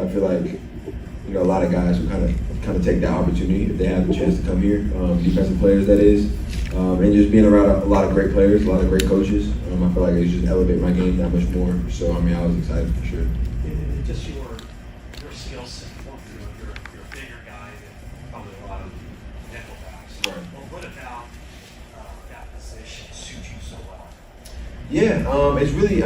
I feel like, a lot of guys who kind of take that opportunity if they have the chance to come here, defensive players that is, and just being around a lot of great players, a lot of great coaches. I feel like it just elevate my game that much more. So I was excited for sure. Just your skill set. You're a bigger guy than probably a lot of nickel backs. Right. Well, what about that position suits you so well? Yeah, it's really,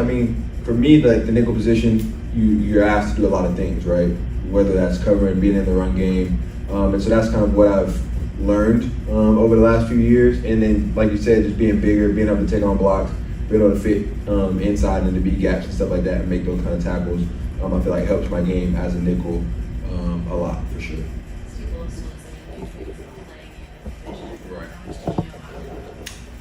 for me, like the nickel position, you're asked to do a lot of things, right? Whether that's covering, being in the run game, and so that's kind of what I've learned over the last few years. And then, like you said, just being bigger, being able to take on blocks, being able to fit inside into B gaps and stuff like that, and make those kind of tackles. I feel like helps my game as a nickel a lot for sure. Right.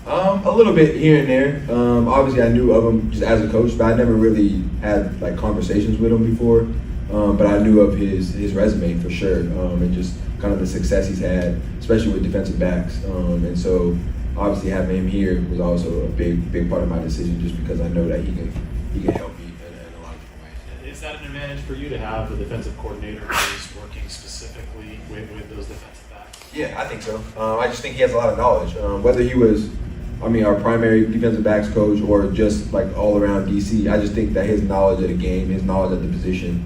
A little bit here and there. Obviously, I knew of him just as a coach, but I never really had like conversations with him before. But I knew of his resume for sure, and just kind of the success he's had, especially with defensive backs. And so, obviously, having him here was also a big part of my decision, just because I know that he can help me in a lot of different ways. Is that an advantage for you to have a defensive coordinator who's working specifically with those defensive backs? Yeah, I think so. I just think he has a lot of knowledge. Whether he was, our primary defensive backs coach or just like all around DC, I just think that his knowledge of the game, his knowledge of the position,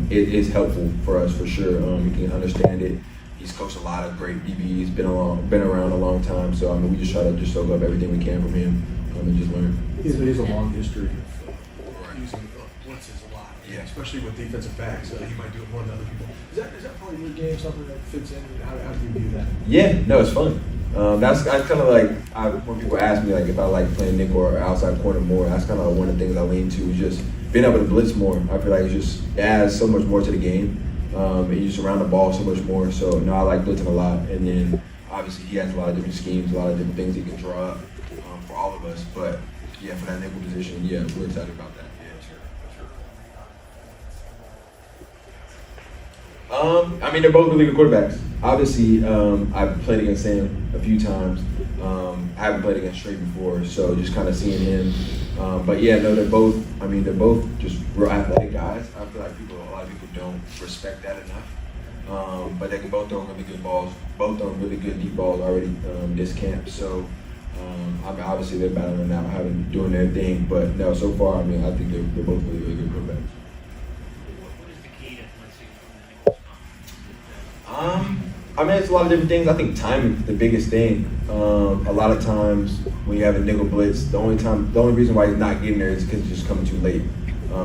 it is helpful for us for sure. He can understand it. He's coached a lot of great DBs, been around a long time. So we just try to just soak up everything we can from him and just learn. He has a long history of using blitzes a lot, yeah. Especially with defensive backs. He might do it more than other people. Is that part of your game, something that fits in? How do you view that? Yeah, no, it's fun. That's kind of like when people ask me like if I like playing nickel or outside corner more. That's kind of one of the things I lean to is just being able to blitz more. I feel like it adds so much more to the game. And you just surround the ball so much more. So no, I like blitzing a lot. And then obviously he has a lot of different schemes, a lot of different things he can draw up for all of us. But yeah, for that nickel position, yeah, we're excited about that. Yeah, sure. They're both really good quarterbacks. Obviously, I've played against Sam a few times. I haven't played against Trey before, so just kind of seeing him. But yeah, no, they're both just real athletic guys. I feel like a lot of people don't respect that enough. But they can both throw really good balls, both throw really good deep balls already this camp. So, obviously they're battling out, doing their thing. But no, so far, I think they're both really, really good quarterbacks. What is the key to blitzing from the nickel spot? It's a lot of different things. I think timing is the biggest thing. A lot of times when you have a nickel blitz, the only reason why he's not getting there is because he's just coming too late.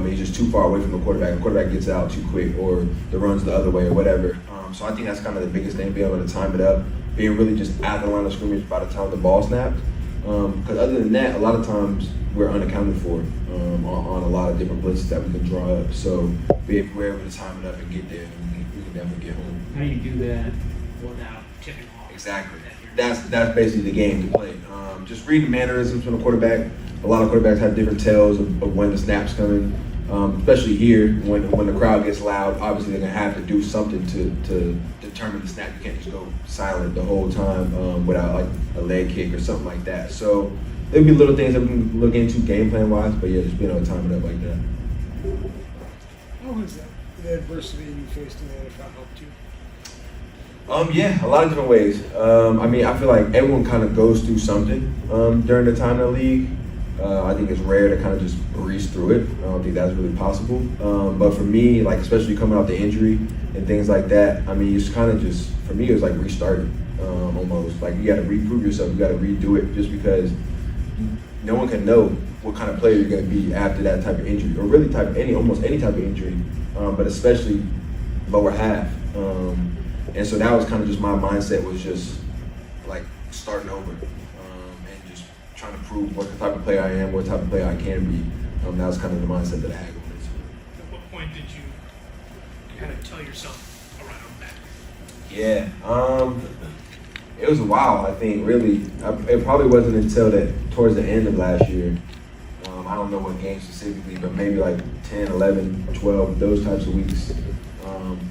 He's just too far away from the quarterback. The quarterback gets out too quick, or the run's the other way, or whatever. So I think that's kind of the biggest thing, being able to time it up, being really just at the line of scrimmage by the time the ball snapped. Because other than that, a lot of times we're unaccounted for on a lot of different blitzes that we can draw up. So if we're able to time it up and get there, then we can definitely get home. How do you do that without tipping off? Exactly. That's basically the game to play. Just reading mannerisms from the quarterback. A lot of quarterbacks have different tells of when the snap's coming. Especially here, when the crowd gets loud, obviously they're gonna have to do something to determine the snap. You can't just go silent the whole time without like a leg kick or something like that. So there'll be little things that we can look into game plan wise, but yeah, just being able to time it up like that. How has the adversity you faced in the NFL helped you? Yeah, a lot of different ways. I feel like everyone kind of goes through something during the time in the league. I think it's rare to kind of just breeze through it. I don't think that's really possible. But for me, like especially coming off the injury and things like that, it's kind of just, for me, it was like restarting almost. Like you got to reprove yourself, you got to redo it, just because no one can know what kind of player you're going to be after that type of injury, or really almost any type of injury, but especially lower half. And so that was kind of just my mindset, was just like starting over and just trying to prove what type of player I am, what type of player I can be. That was kind of the mindset that I had going into it. At what point did you kind of tell yourself, all right, I'm back? Yeah, it was a while, I think, really. It probably wasn't until towards the end of last year. I don't know what game specifically, but maybe like 10, 11, 12, those types of weeks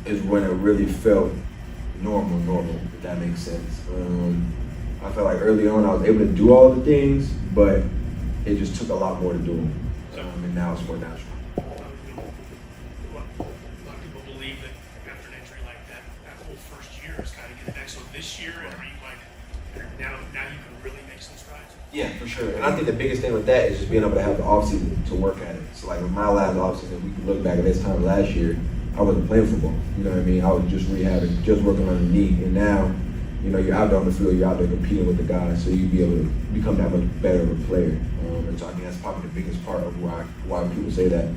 is when it really felt normal, if that makes sense. I felt like early on I was able to do all the things, but it just took a lot more to do them. And now it's more natural. A lot of people sure. And I think the biggest thing with that is just being able to have the offseason to work at it. So like with my last offseason, we can look back at this time last year, I wasn't playing football. You know what I mean? I was just rehabbing, just working on the knee. And now, you know, you're out there on the field, you're out there competing with the guys, so you be able to become that much better of a player. And so I think that's probably the biggest part of why people say that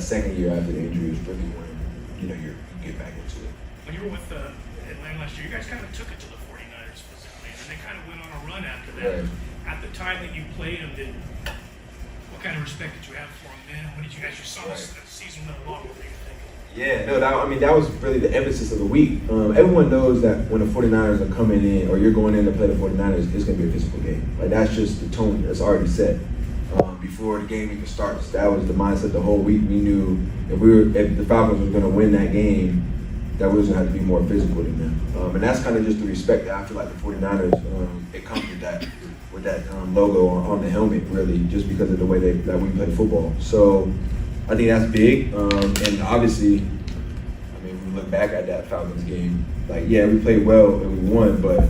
second year after the injury is really when, you know, you get back into it. When you were with Atlanta last year, you guys kind of took it to the 49ers physically, and then they kind of went on a run after that. Right. At the time that you played them, what kind of respect did you have for them then? When did you guys saw this Right. season went along? What were you thinking? Yeah, no, that was really the emphasis of the week. Everyone knows that when the 49ers are coming in, or you're going in to play the 49ers, it's going to be a physical game. Like, that's just the tone that's already set. Before the game even starts, that was the mindset the whole week. We knew if the Falcons were going to win that game, that we was going to have to be more physical than them. And that's kind of just the respect that I feel like the 49ers, it comes with that logo on the helmet, really, just because of the way that we play football. So I think that's big. And obviously, I mean, when we look back at that Falcons game, like, yeah, we played well and we won, but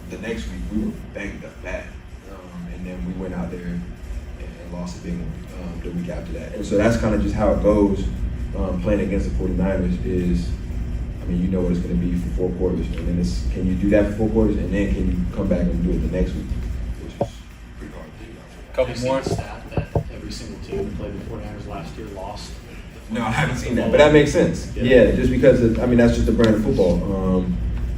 the next week we were banged up bad. And then we went out there and lost a big one the week after that. And so that's kind of just how it goes playing against the 49ers is, I mean, you know what it's going to be for 4 quarters. And then can you do that for 4 quarters, and then can you come back and do it the next week, which is pretty hard to do. Have you seen the stat that every single team that played the 49ers last year lost? No, I haven't seen that, but that makes sense. Yeah, just because, that's just the brand of football.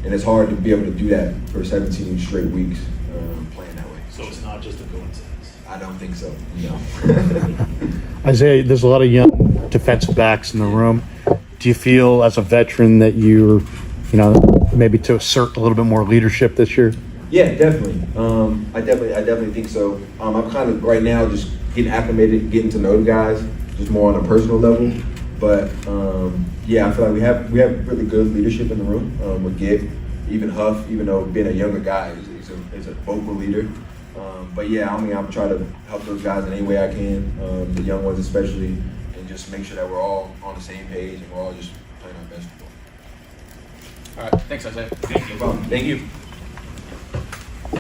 And it's hard to be able to do that for 17 straight weeks playing that way. So it's not just a coincidence. I don't think so, no. Isaiah, there's a lot of young defensive backs in the room. Do you feel as a veteran that you're, maybe to assert a little bit more leadership this year? Yeah, definitely. I definitely think so. I'm kind of right now just getting acclimated, getting to know the guys, just more on a personal level. But yeah, I feel like we have really good leadership in the room with Gib, even Huff, even though being a younger guy is a vocal leader. But yeah, I mean, I'm trying to help those guys in any way I can, the young ones especially, and just make sure that we're all on the same page and we're all just playing our best football. All right, thanks, Isaiah. No problem. Thank you.